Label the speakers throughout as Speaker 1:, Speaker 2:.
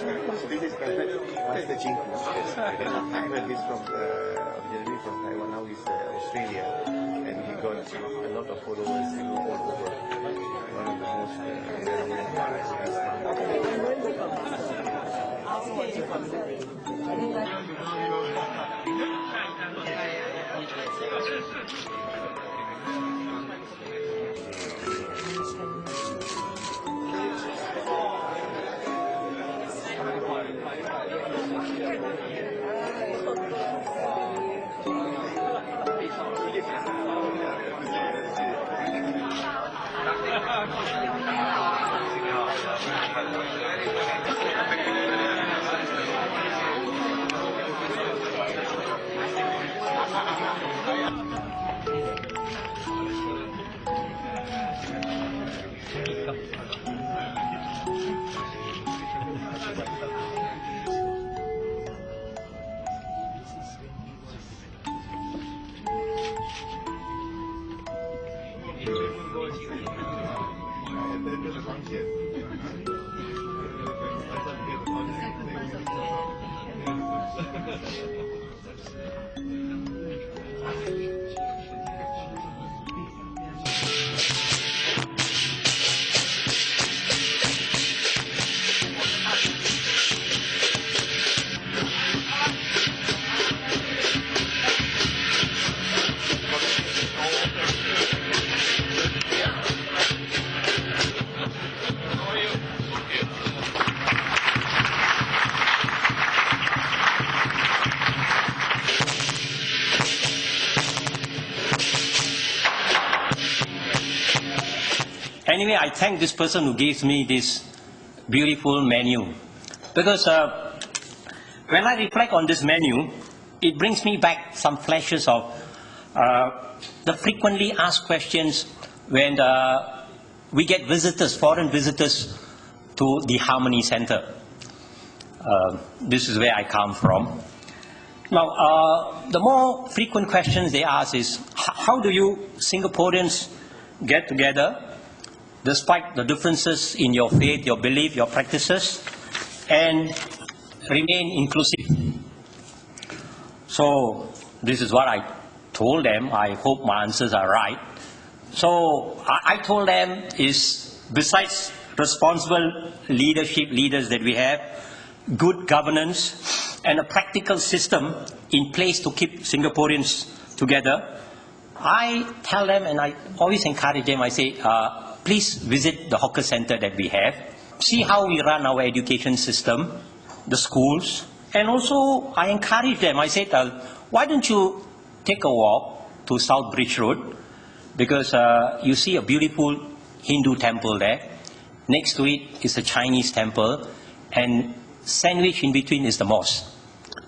Speaker 1: this is Master Jinku. I heard this from originally from Taiwan. Now he's Australia, and he got a lot of followers all over. One of the most
Speaker 2: Anyway, I thank this person who gives me this beautiful menu, because when I reflect on this menu, it brings me back some flashes of the frequently asked questions when we get visitors, foreign visitors, to the Harmony Center. This is where I come from. Now, the more frequent questions they ask is, how do you Singaporeans get together, despite the differences in your faith, your belief, your practices, and remain inclusive? So this is what I told them. I hope my answers are right. So I told them is, besides responsible leaders that we have, good governance, and a practical system in place to keep Singaporeans together, I tell them, and I always encourage them, I say, please visit the hawker center that we have, see how we run our education system, the schools, and also I encourage them, I said, why don't you take a walk to South Bridge Road, because you see a beautiful Hindu temple there. Next to it is a Chinese temple, and sandwiched in between is the mosque.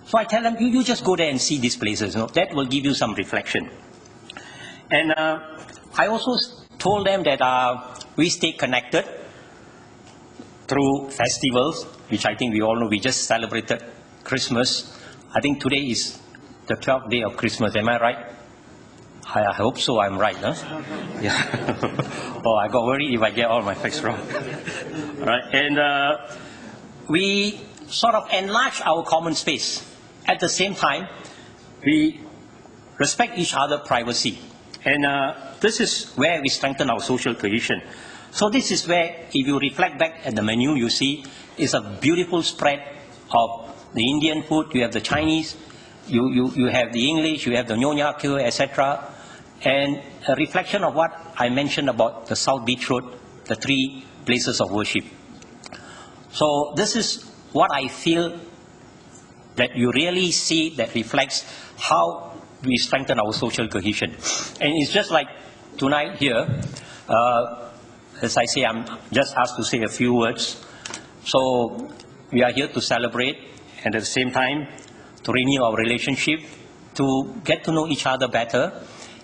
Speaker 2: So I tell them, you just go there and see these places. You know, that will give you some reflection. And I also told them that we stay connected through festivals, which I think we all know. We just celebrated Christmas. I think today is the 12th day of Christmas. Am I right? I hope so. I'm right. Huh? Yeah. Oh, I got worried if I get all my facts wrong. All right. And we sort of enlarge our common space. At the same time, we respect each other's privacy. And this is where we strengthen our social cohesion. So this is where, if you reflect back at the menu, you see is a beautiful spread of the Indian food. You have the Chinese, you have the English, you have the Nyonya Kyo, etc. And a reflection of what I mentioned about the South Beach Road, the 3 places of worship. So this is what I feel that you really see that reflects how we strengthen our social cohesion. And it's just like tonight here, as I say, I'm just asked to say a few words. So we are here to celebrate, and at the same time to renew our relationship, to get to know each other better.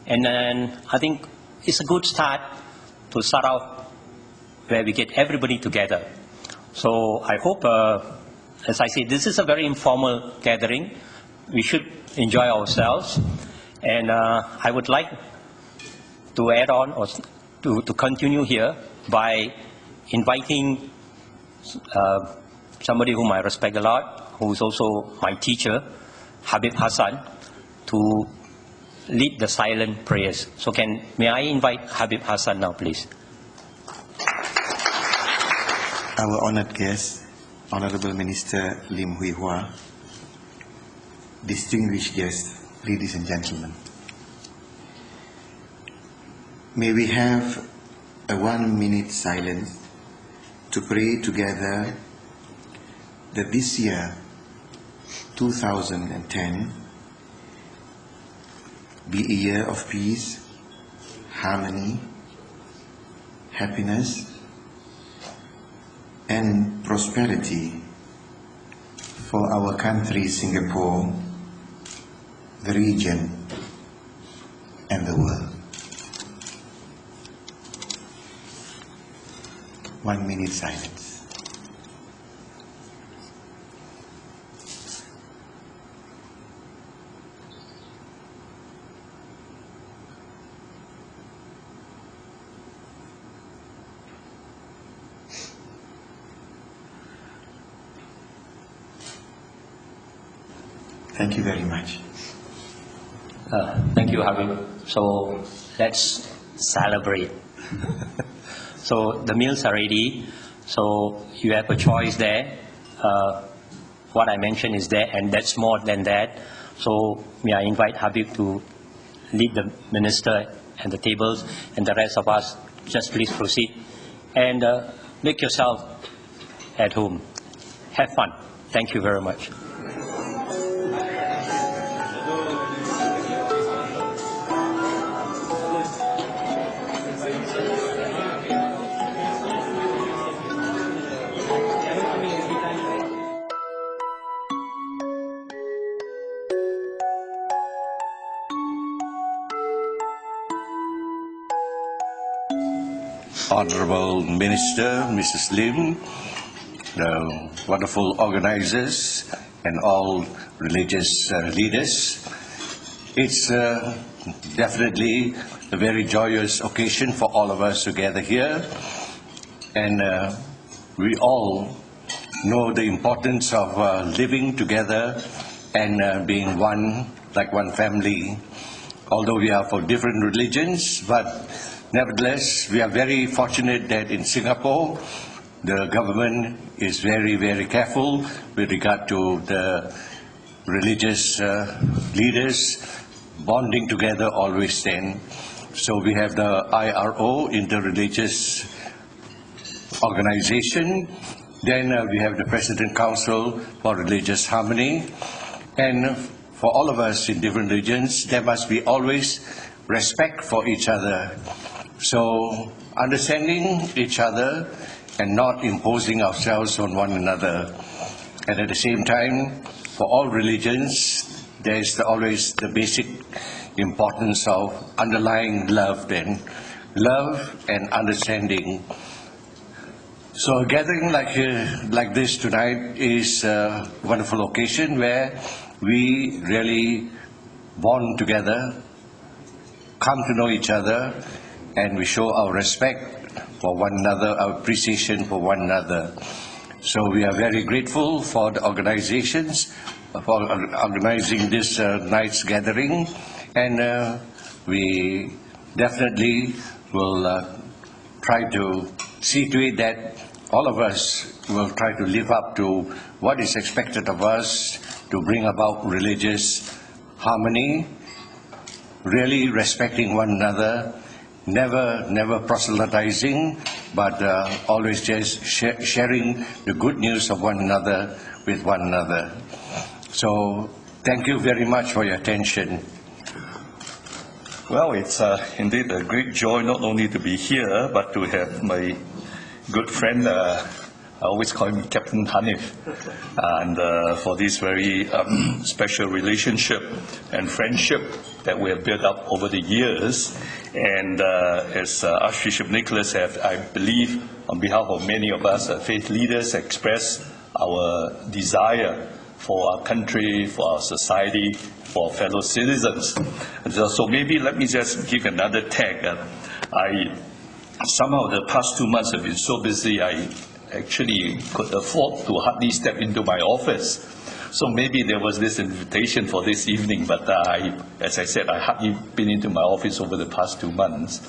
Speaker 2: And then I think it's a good start to start off where we get everybody together. So I hope, as I say, this is a very informal gathering. We should enjoy ourselves. And I would like to add on, or to continue here by inviting somebody whom I respect a lot, who is also my teacher, Habib Hassan, to lead the silent prayers. So may I invite Habib Hassan now, please?
Speaker 1: Our honored guest, Honorable Minister Lim Hui Hua, distinguished guests, ladies and gentlemen. May we have a 1 minute silence to pray together that this year, 2010, be a year of peace, harmony, happiness, and prosperity for our country, Singapore, the region, and the world. 1 minute silence. Thank you very much.
Speaker 2: Thank you, Habib. So let's celebrate. So the meals are ready. So you have a choice there. What I mentioned is there, and that's more than that. So may I invite Habib to lead the minister and the tables, and the rest of us just please proceed and make yourself at home. Have fun. Thank you very much.
Speaker 3: Honorable Minister, Mrs. Lim, the wonderful organizers, and all religious leaders. It's definitely a very joyous occasion for all of us to gather here, and we all know the importance of living together and being one, like one family. Although we are for different religions, but nevertheless, we are very fortunate that in Singapore, the government is very, very careful with regard to the religious leaders bonding together always then. So we have the IRO, Interreligious Organization. Then we have the President Council for Religious Harmony. And for all of us in different regions, there must be always respect for each other. So understanding each other and not imposing ourselves on one another. And at the same time, for all religions, there is always the basic importance of underlying love then. Love and understanding. So a gathering like this tonight is a wonderful occasion where we really bond together, come to know each other, and we show our respect for one another, our appreciation for one another. So we are very grateful for the organizations for organizing this night's gathering, and we definitely will try to see to it that all of us will try to live up to what is expected of us to bring about religious harmony, really respecting one another, never proselytizing, but always just sharing the good news of one another with one another. So thank you very much for your attention.
Speaker 4: Well, it's indeed a great joy not only to be here, but to have my good friend, I always call him Captain Hanif, and for this very special relationship and friendship that we have built up over the years. And as Archbishop Nicholas have, I believe, on behalf of many of us faith leaders, expressed our desire for our country, for our society, for our fellow citizens. And so maybe let me just give another tag. Somehow the past 2 months have been so busy, I actually could afford to hardly step into my office. So maybe there was this invitation for this evening, but as I said, I hardly been into my office over the past 2 months.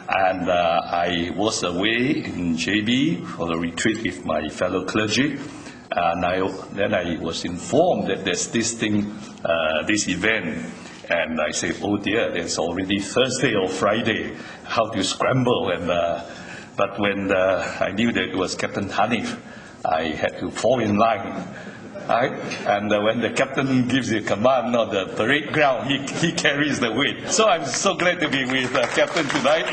Speaker 4: And I was away in JB for a retreat with my fellow clergy. And then I was informed that there's this thing, this event. And I said, oh dear, it's already Thursday or Friday. How to scramble? And but when I knew that it was Captain Hanif, I had to fall in line. Right? And when the captain gives the command on the parade ground, he carries the weight. So I'm so glad to be with Captain tonight.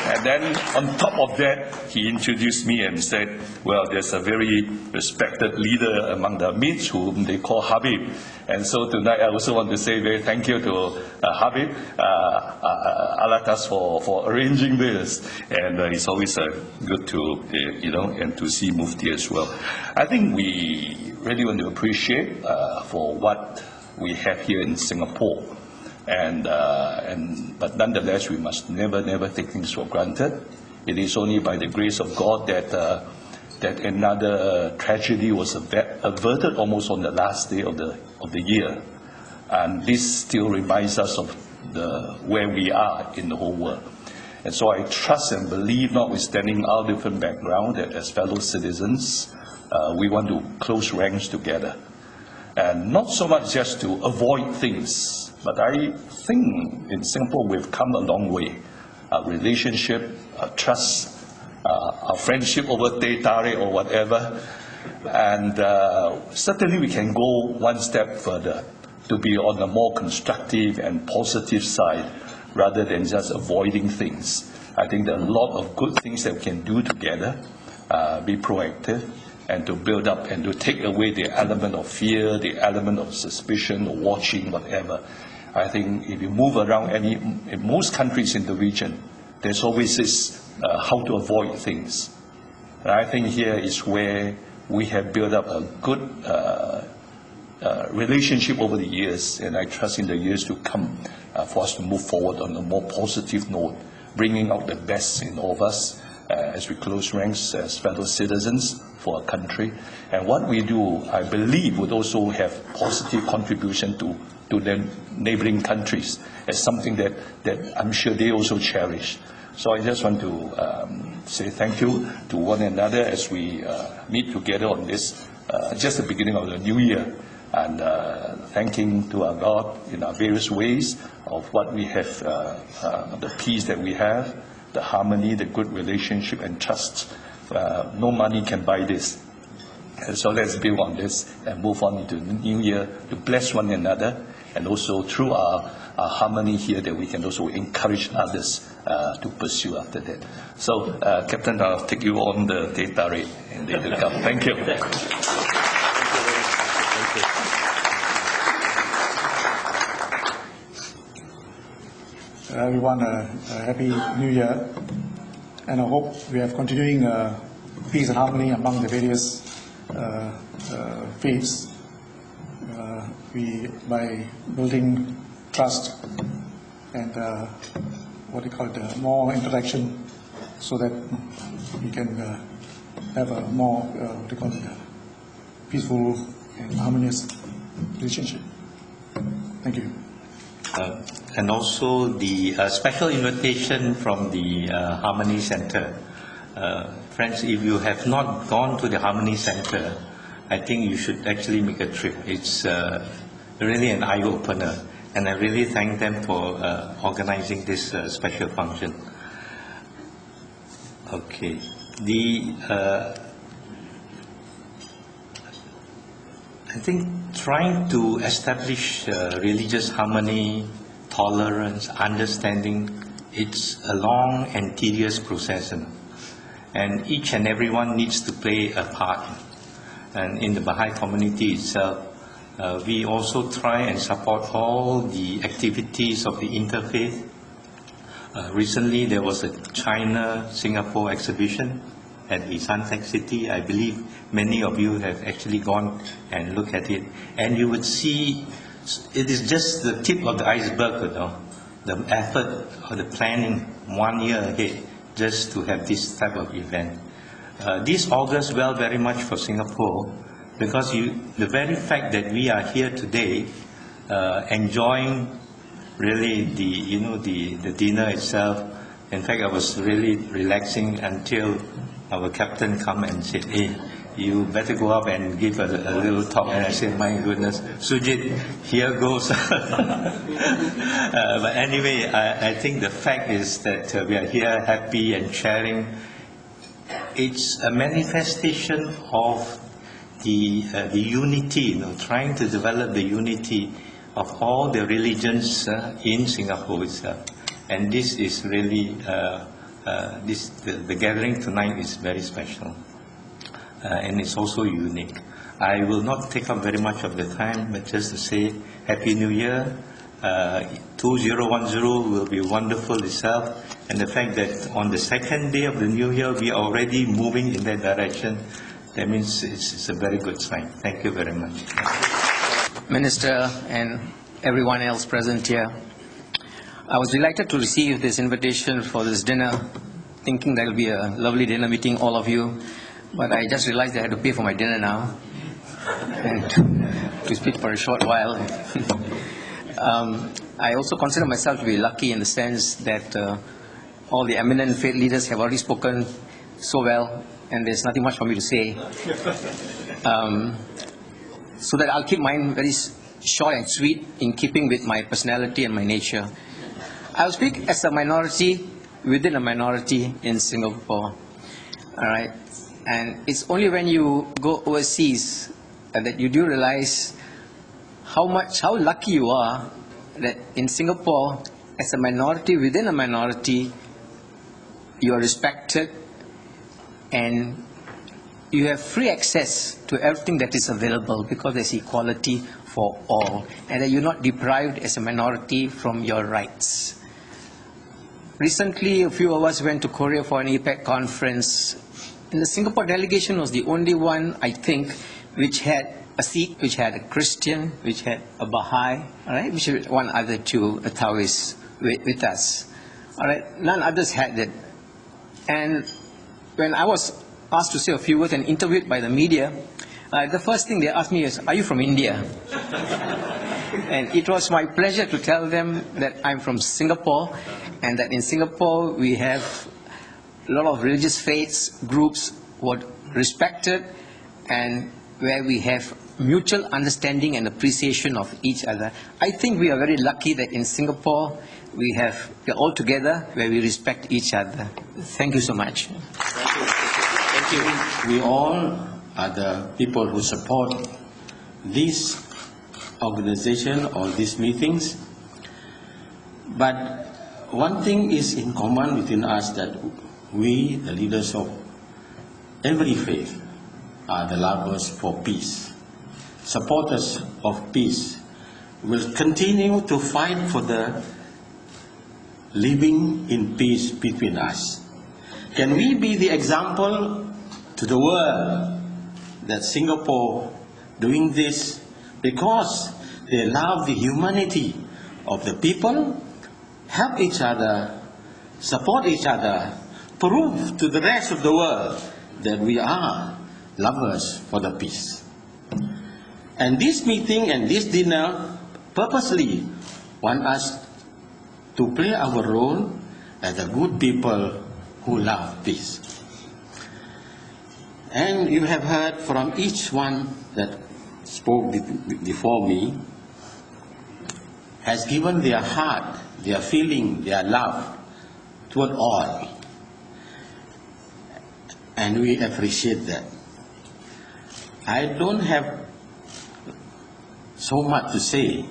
Speaker 4: And then on top of that, he introduced me and said, well, there's a very respected leader among the Amids whom they call Habib. And so tonight I also want to say very thank you to Habib Alatas for arranging this. And it's always good to, and to see Mufti as well. I think we really want to appreciate for what we have here in Singapore. But nonetheless, we must never take things for granted. It is only by the grace of God that another tragedy was averted almost on the last day of the year, and this still reminds us of where we are in the whole world. And so I trust and believe, notwithstanding our different background, that as fellow citizens, we want to close ranks together, and not so much just to avoid things. But I think in Singapore we've come a long way. Our relationship, our trust, our friendship over teh tarik or whatever. And certainly we can go one step further to be on a more constructive and positive side rather than just avoiding things. I think there are a lot of good things that we can do together, be proactive, and to build up and to take away the element of fear, the element of suspicion, or watching, whatever. I think if you move around in most countries in the region, there's always this how to avoid things. And I think here is where we have built up a good relationship over the years, and I trust in the years to come for us to move forward on a more positive note, bringing out the best in all of us as we close ranks as fellow citizens for our country. And what we do, I believe, would also have positive contribution to the neighboring countries as something that I'm sure they also cherish. So I just want to say thank you to one another as we meet together on this, just the beginning of the new year, and thanking to our God in our various ways of what we have, the peace that we have, the harmony, the good relationship and trust. No money can buy this. And so let's build on this and move on into the new year to bless one another, and also through our harmony here that we can also encourage others to pursue after that. So, Captain, I'll take you on the teh tarik and they will come. Thank you.
Speaker 5: Everyone, a happy new year, and I hope we have continuing peace and harmony among the various faiths. By building trust and more interaction, so that we can have a more peaceful and harmonious relationship. Thank you.
Speaker 6: And also the special invitation from the Harmony Center. Friends, if you have not gone to the Harmony Center, I think you should actually make a trip. It's really an eye-opener, and I really thank them for organizing this special function. Okay. I think trying to establish religious harmony, tolerance, understanding, it's a long and tedious process, and each and everyone needs to play a part. And in the Baha'i community itself, we also try and support all the activities of the interfaith. Recently, there was a China-Singapore exhibition at the Suntec City. I believe many of you have actually gone and looked at it. And you would see, it is just the tip of the iceberg, the effort or the planning 1 year ahead just to have this type of event. this augurs well very much for Singapore, because the very fact that we are here today, enjoying really the dinner itself. In fact, I was really relaxing until our captain come and said, "Hey, you better go up and give a little talk." And I said, "My goodness, Sujit, here goes." But anyway, I think the fact is that we are here happy and sharing. It's a manifestation of the unity, trying to develop the unity of all the religions in Singapore itself. And this is really, the gathering tonight is very special. And it's also unique. I will not take up very much of the time, but just to say Happy New Year. 2010 will be wonderful itself. And the fact that on the second day of the New Year, we are already moving in that direction, that means it's a very good sign. Thank you very much.
Speaker 7: Minister and everyone else present here, I was delighted to receive this invitation for this dinner, thinking that it will be a lovely dinner meeting all of you. But I just realized I had to pay for my dinner now, and to speak for a short while. I also consider myself to be lucky in the sense that all the eminent faith leaders have already spoken so well, and there's nothing much for me to say. So that I'll keep mine very short and sweet, in keeping with my personality and my nature. I'll speak as a minority within a minority in Singapore. All right, and it's only when you go overseas that you do realize how lucky you are that in Singapore, as a minority within a minority, you are respected and you have free access to everything that is available, because there's equality for all, and that you're not deprived as a minority from your rights. Recently, a few of us went to Korea for an APEC conference, and the Singapore delegation was the only one, I think, which had a Sikh, which had a Christian, which had a Baha'i, all right, which had one other two Taoists with us. All right, none others had it. And when I was asked to say a few words and interviewed by the media, the first thing they asked me is, "Are you from India?" And it was my pleasure to tell them that I'm from Singapore, and that in Singapore we have a lot of religious faiths, groups who are respected, and where we have mutual understanding and appreciation of each other. I think we are very lucky that in Singapore we are all together where we respect each other. Thank you so much.
Speaker 3: Thank you. We all are the people who support this organization or these meetings. But one thing is in common within us, that we, the leaders of every faith, are the lovers for peace, supporters of peace, will continue to fight for the living in peace between us. Can we be the example to the world that Singapore doing this because they love the humanity of the people, help each other, support each other, prove to the rest of the world that we are lovers for the peace. And this meeting and this dinner purposely want us to play our role as a good people who love peace. And you have heard from each one that spoke before me, has given their heart, their feeling, their love toward all. And we appreciate that. I don't have so much to say,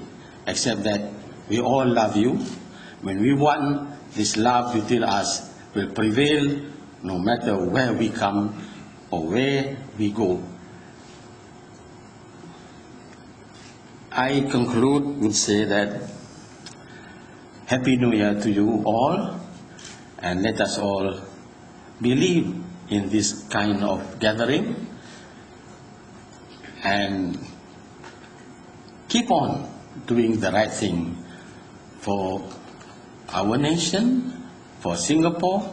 Speaker 3: except that we all love you. When we want this love within us will prevail no matter where we come or where we go. I conclude with say that Happy New Year to you all, and let us all believe in this kind of gathering and keep on doing the right thing for our nation, for Singapore,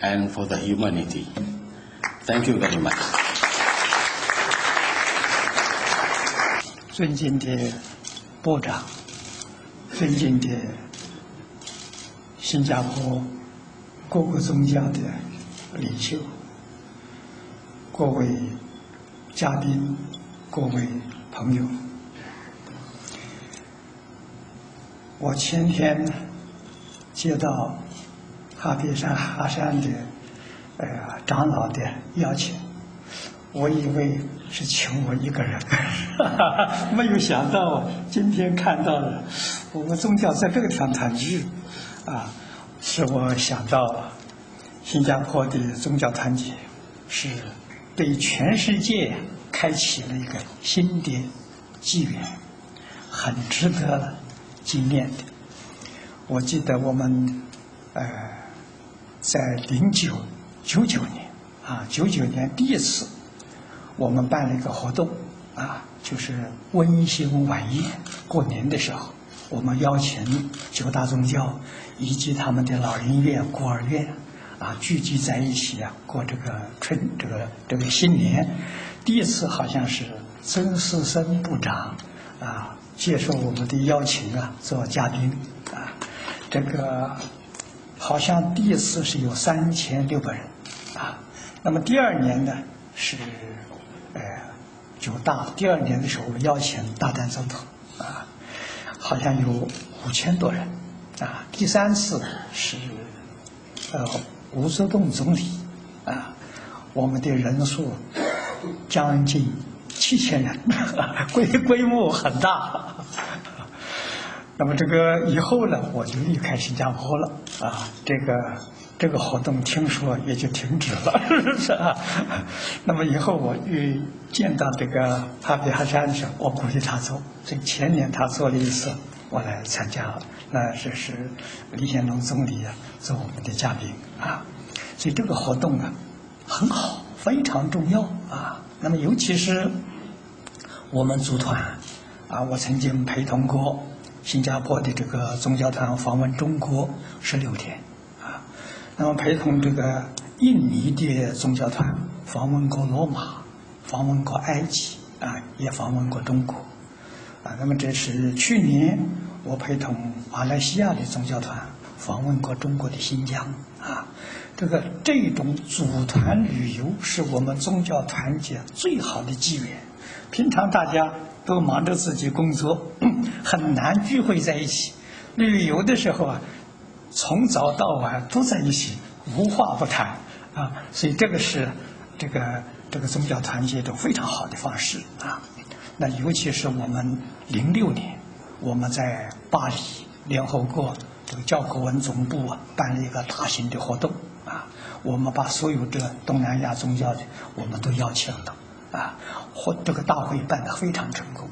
Speaker 3: and for the humanity. Thank you very much.
Speaker 8: 尊敬的部长，尊敬的新加坡各个宗教的领袖，各位嘉宾，各位朋友，我前天接到哈山的长老的邀请，我以为是请我一个人，没有想到今天看到了我们宗教在这个地方团聚，使我想到新加坡的宗教团结是对全世界开启了一个新的纪元，很值得纪念的。我记得我们在99年99年第一次我们办了一个活动就是温馨晚宴，过年的时候我们邀请9大宗教以及他们的老人院、孤儿院聚集在一起过这个新年。第一次好像是曾世生部长接受我们的邀请做嘉宾这个好像第一次是有3600人那么第二年呢是9大，第二年的时候我们邀请大丹总统好像有5000多人第三次是吴作栋总理我们的人数将近7000人规模很大那么这个以后呢我就离开新加坡了这个活动听说也就停止了是吧那么以后我遇见到这个哈山的时候，我鼓励他做，所以前年他做了一次，我来参加了。那这是李显龙总理做我们的嘉宾所以这个活动很好，非常重要那么尤其是我们组团我曾经陪同过新加坡的这个宗教团访问中国16天那么陪同这个印尼的宗教团访问过罗马，访问过埃及也访问过中国那么这是去年我陪同马来西亚的宗教团访问过中国的新疆这种组团旅游是我们宗教团结最好的机缘。平常大家都忙着自己工作很难聚会在一起，旅游的时候从早到晚都在一起，无话不谈所以这个是这个宗教团结一种非常好的方式那尤其是我们06年我们在巴黎联合国这个教科文总部办了一个大型的活动我们把所有这东南亚宗教的我们都邀请到这个大会办得非常成功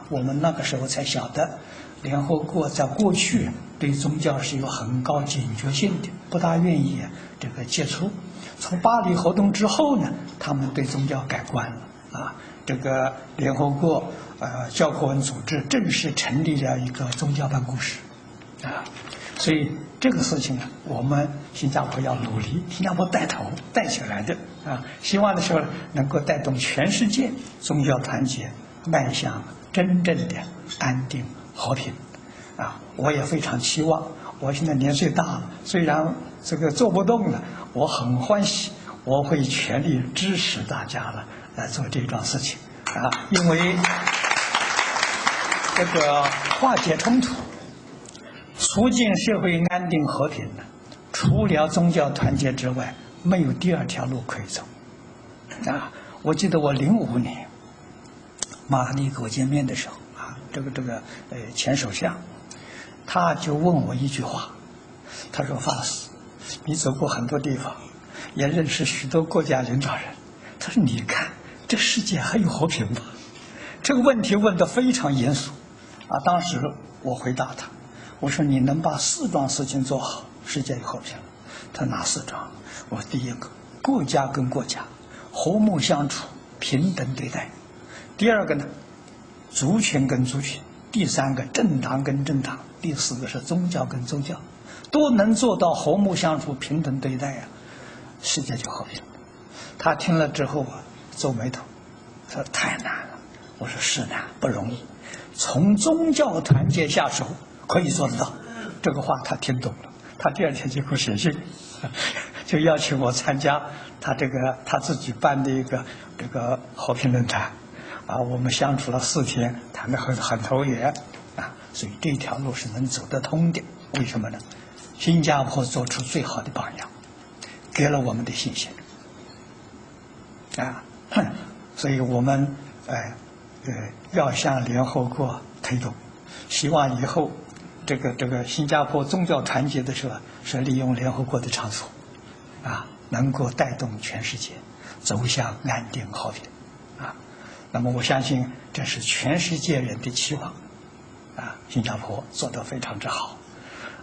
Speaker 8: 我们那个时候才晓得联合国在过去对宗教是有很高警觉性的，不大愿意这个接触。从巴黎活动之后呢，他们对宗教改观了这个联合国教科文组织正式成立了一个宗教办公室所以这个事情我们新加坡要努力，新加坡带头带起来的希望的时候能够带动全世界宗教团结迈向真正的安定和平我也非常期望，我现在年岁大了，虽然这个做不动了，我很欢喜，我会全力支持大家来做这桩事情因为这个化解冲突促进社会安定和平除了宗教团结之外没有第二条路可以走我记得我05年马哈蒂跟我见面的时候这个前首相他就问我一句话，他说法师你走过很多地方也认识许多国家领导人，他说你看这世界还有和平吗？这个问题问得非常严肃当时我回答他，我说你能把4桩事情做好，世界有和平了。他哪4桩？我说第一个，国家跟国家和睦相处，平等对待；第二个呢，族群跟族群；第三个，政党跟政党；第4个是宗教跟宗教，都能做到和睦相处、平等对待世界就和平了。他听了之后啊，皱眉头，说太难了。我说是难，不容易。从宗教团结下手可以做得到。这个话他听懂了，他第二天就给我写信，就邀请我参加他自己办的一个这个和平论坛。啊，我们相处了4天，谈得很投缘啊，所以这条路是能走得通的。为什么呢？新加坡做出最好的榜样，给了我们的信心啊，所以我们要向联合国推动，希望以后这个新加坡宗教团结的时候是利用联合国的场所啊，能够带动全世界走向安定和平啊。那么我相信这是全世界人的期望啊，新加坡做得非常之好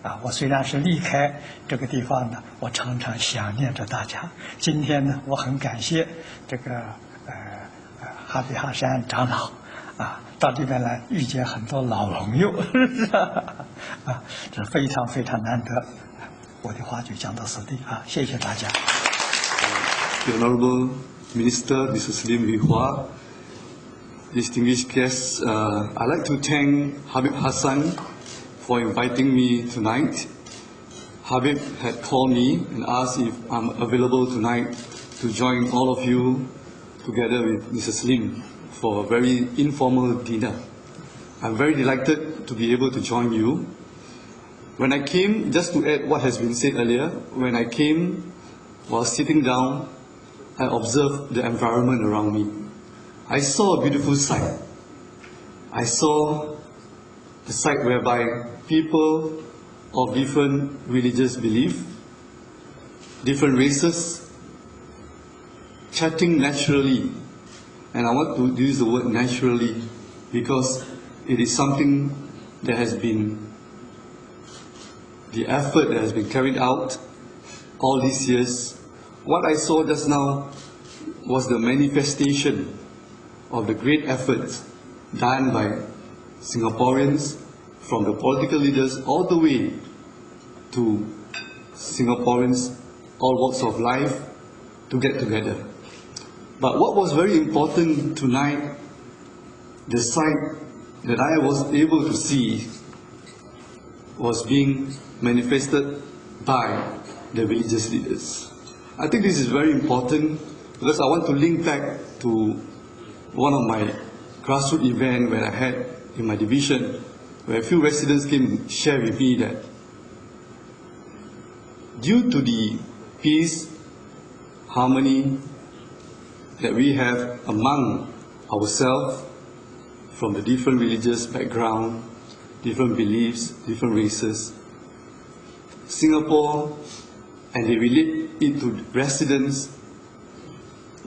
Speaker 8: 啊。我虽然是离开这个地方呢，我常常想念着大家。今天呢，我很感谢这个哈比哈山长老啊，到这边来遇见很多老朋友啊，这非常非常难得。我的话就讲到此地啊，谢谢大家。
Speaker 9: The Honorable Minister, Mrs. Lim Hui Hua, distinguished guests, I'd like to thank Habib Hassan for inviting me tonight. Habib had called me and asked if I'm available tonight to join all of you together with Mrs. Lim for a very informal dinner. I'm very delighted to be able to join you. When I came, just to add what has been said earlier, when I came, while sitting down, I observed the environment around me. I saw a beautiful sight. I saw a sight whereby people of different religious belief, different races, chatting naturally. And I want to use the word naturally because it is something that has been, the effort that has been carried out all these years. What I saw just now was the manifestation of the great efforts done by Singaporeans, from the political leaders all the way to Singaporeans, all walks of life, to get together. But what was very important tonight, the sight that I was able to see was being manifested by the religious leaders. I think this is very important because I want to link back to one of my grassroots events where I had in my division, where a few residents came and shared with me that due to the peace, harmony that we have among ourselves from the different religious background, different beliefs, different races, Singapore, and they relate it to residents,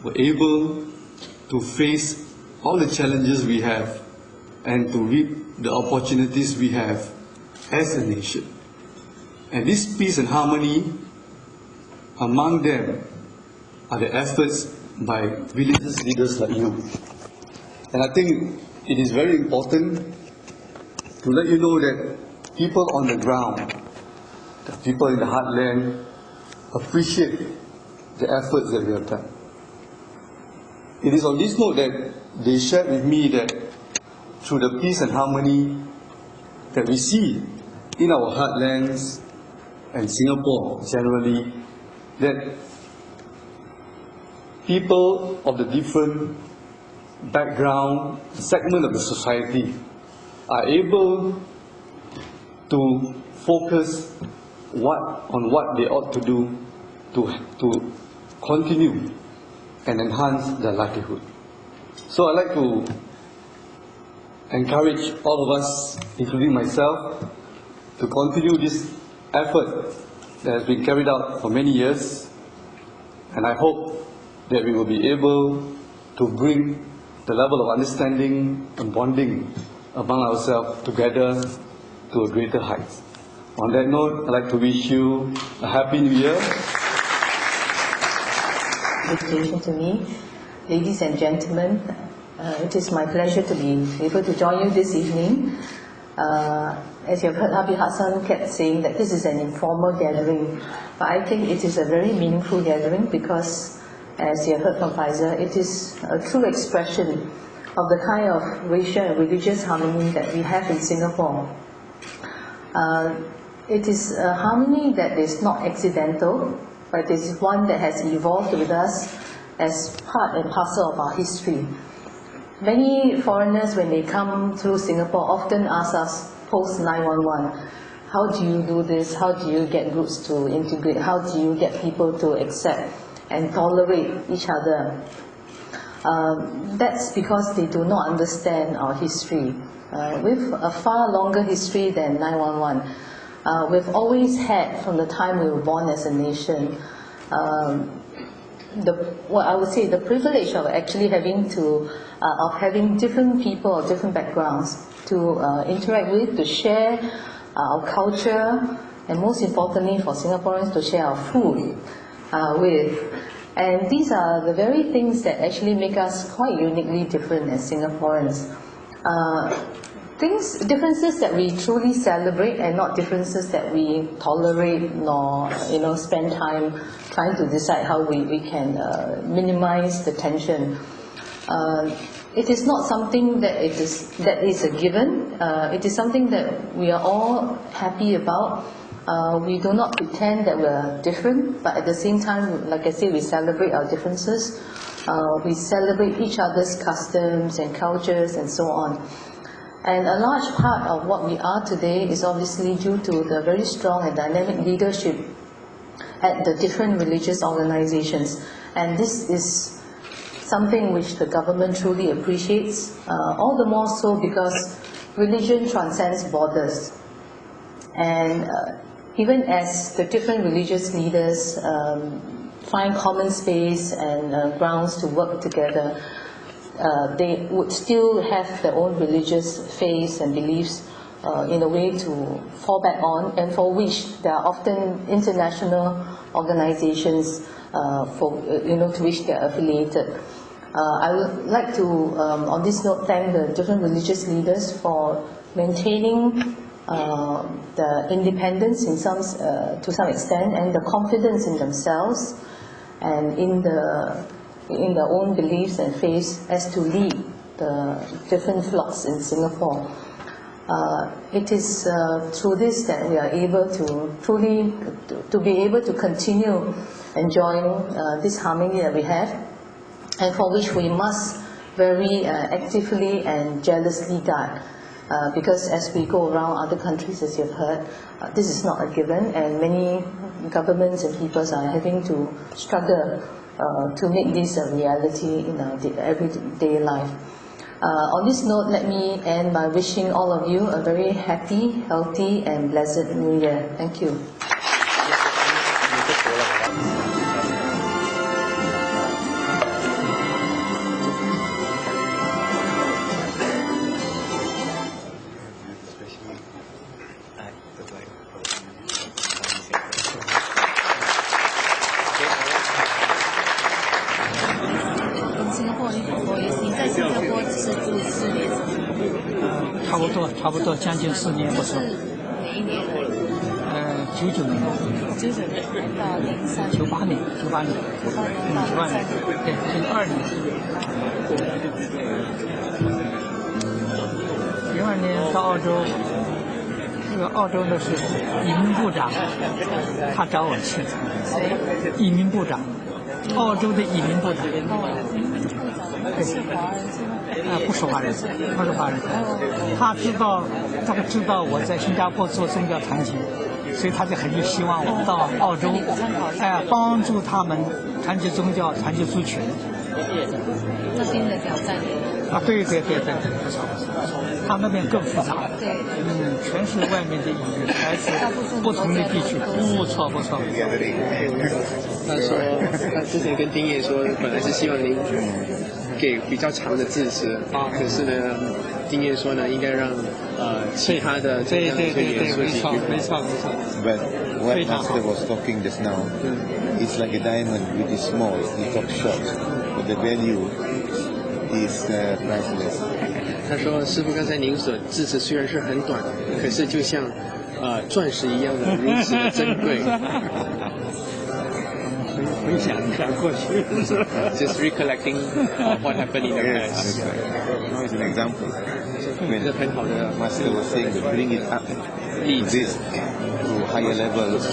Speaker 9: were able to face all the challenges we have and to reap the opportunities we have as a nation. And this peace and harmony, among them are the efforts by religious leaders like you. And I think it is very important to let you know that people on the ground, the people in the heartland, appreciate the efforts that we have done. It is on this note that they shared with me that through the peace and harmony that we see in our heartlands and Singapore generally, that people of the different background, segment of the society are able to focus on what they ought to do to continue and enhance their livelihood. So I'd like to encourage all of us, including myself, to continue this effort that has been carried out for many years, and I hope that we will be able to bring the level of understanding and bonding among ourselves together to a greater height. On that note, I'd like to wish you a Happy New Year.
Speaker 10: Invitation to me. Ladies and gentlemen, it is my pleasure to be able to join you this evening As you've heard, Habib Hassan kept saying that this is an informal gathering, but I think it is a very meaningful gathering because, as you have heard from Faisal, it is a true expression of the kind of racial and religious harmony that we have in Singapore. It is a harmony that is not accidental, but it is one that has evolved with us as part and parcel of our history. Many foreigners, when they come through Singapore, often ask us post-911, how do you do this? How do you get groups to integrate? How do you get people to accept and tolerate each other? That's because they do not understand our history. With a far longer history than 911, we've always had, from the time we were born as a nation, what I would say, the privilege of actually having different people of different backgrounds to interact with, to share our culture, and most importantly for Singaporeans to share our food with. And these are the very things that actually make us quite uniquely different as Singaporeans. Differences that we truly celebrate and not differences that we tolerate nor spend time trying to decide how we can minimize the tension. It is not something that is a given. It is something that we are all happy about. We do not pretend that we are different, but at the same time, like I say, we celebrate our differences. We celebrate each other's customs and cultures and so on. And a large part of what we are today is obviously due to the very strong and dynamic leadership at the different religious organizations. And this is something which the government truly appreciates, all the more so because religion transcends borders. And even as the different religious leaders find common space and grounds to work together, they would still have their own religious faiths and beliefs in a way to fall back on, and for which there are often international organizations to which they are affiliated. I would like to, on this note, thank the different religious leaders for maintaining the independence to some extent, and the confidence in themselves and in their own beliefs and faiths as to lead the different flocks in Singapore. It is through this that we are able to truly be able to continue enjoying this harmony that we have, and for which we must very actively and jealously guard. Because as we go around other countries, as you've heard, this is not a given, and many governments and peoples are having to struggle to make this a reality in our everyday life. On this note, let me end by wishing all of you a very happy, healthy, and blessed New Year. Thank you.
Speaker 11: 差不多将近4年不错。
Speaker 10: 哪一年
Speaker 11: ？99年。
Speaker 10: 99年到
Speaker 11: 98年。对，02年。02年到澳洲，这个澳洲的是移民部长，他找我去。谁？移民部长，澳洲的移民部长。
Speaker 10: 是华人是吗？
Speaker 11: 不是华人，不是华人。他知道我在新加坡做宗教传奇，所以他就很希望我到澳洲，帮助他们传递宗教、传递族群。
Speaker 10: 这新的挑战。
Speaker 11: 对，不错。他那边更复杂。
Speaker 10: 对。
Speaker 11: 全是外面的移民，来自不同的地区。不错。
Speaker 12: 他说，他之前跟丁爷说，本来是希望您给比较长的致辞啊，可是呢，丁爷说呢，应该让其他的
Speaker 11: 对，没错。
Speaker 1: But what Master was talking just now, it's like a diamond which is small, it got short, but the value is priceless.
Speaker 12: 他说：“师父，刚才您所致辞虽然是很短，可是就像钻石一样的如此的珍贵。”回想一下过去，just recollecting what happened in the past.
Speaker 1: Now it's an example.
Speaker 12: 这很好的
Speaker 1: Master was saying to bring it up to this, to higher levels.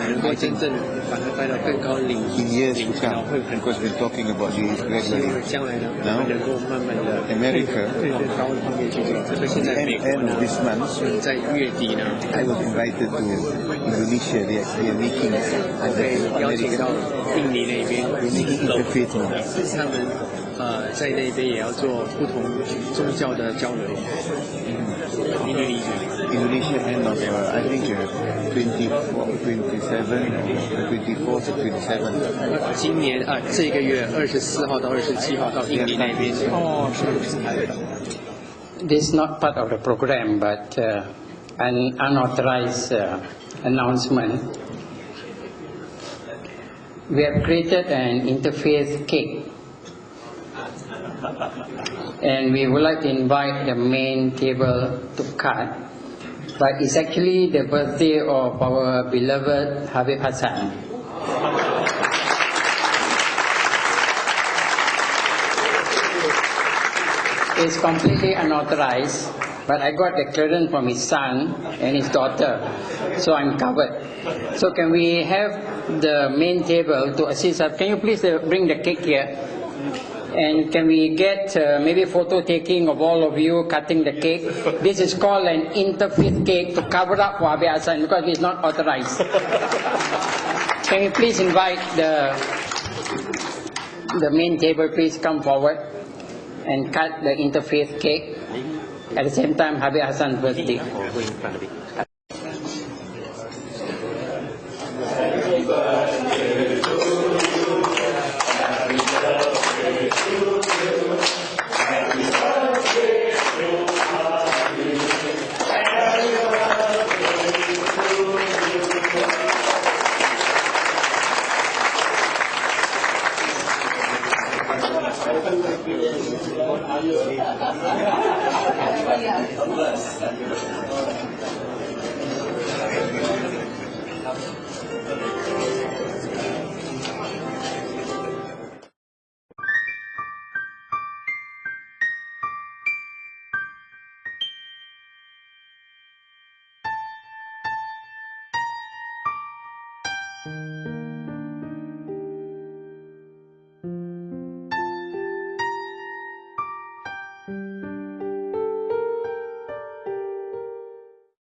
Speaker 12: 能够真正把它带到更高领
Speaker 1: In years to come, because we're talking about this regularly.
Speaker 12: 将来呢，
Speaker 1: Now,
Speaker 12: 能够慢慢的
Speaker 1: America,
Speaker 12: 往高的方面去走。这个现在美国
Speaker 1: end
Speaker 12: 呢
Speaker 1: of，this month,
Speaker 12: 在月底呢，
Speaker 1: I was invited to Indonesia. They are making
Speaker 12: 被邀请到印尼那边，
Speaker 1: making interfaith now.
Speaker 12: 他们在那边也要做不同宗教的交流。
Speaker 1: Indonesia end of I think 24 to 27.
Speaker 12: 今年这个月24号到27号到印尼那边。哦，是。
Speaker 13: This is not part of the program, but an unauthorized announcement. We have created an interfaith cake, and we would like to invite the main table to cut. But it's actually the birthday of our beloved Habib Hassan. It's completely unauthorized, but I got the clearance from his son and his daughter, so I'm covered. So can we have the main table to assist us? Can you please bring the cake here? And can we get maybe photo taking of all of you cutting the cake? This is called an interfaith cake to cover up for Habib Hassan because it's not authorized. Can you please invite the main table, please come forward and cut the interfaith cake. At the same time, Habib Hassan's birthday.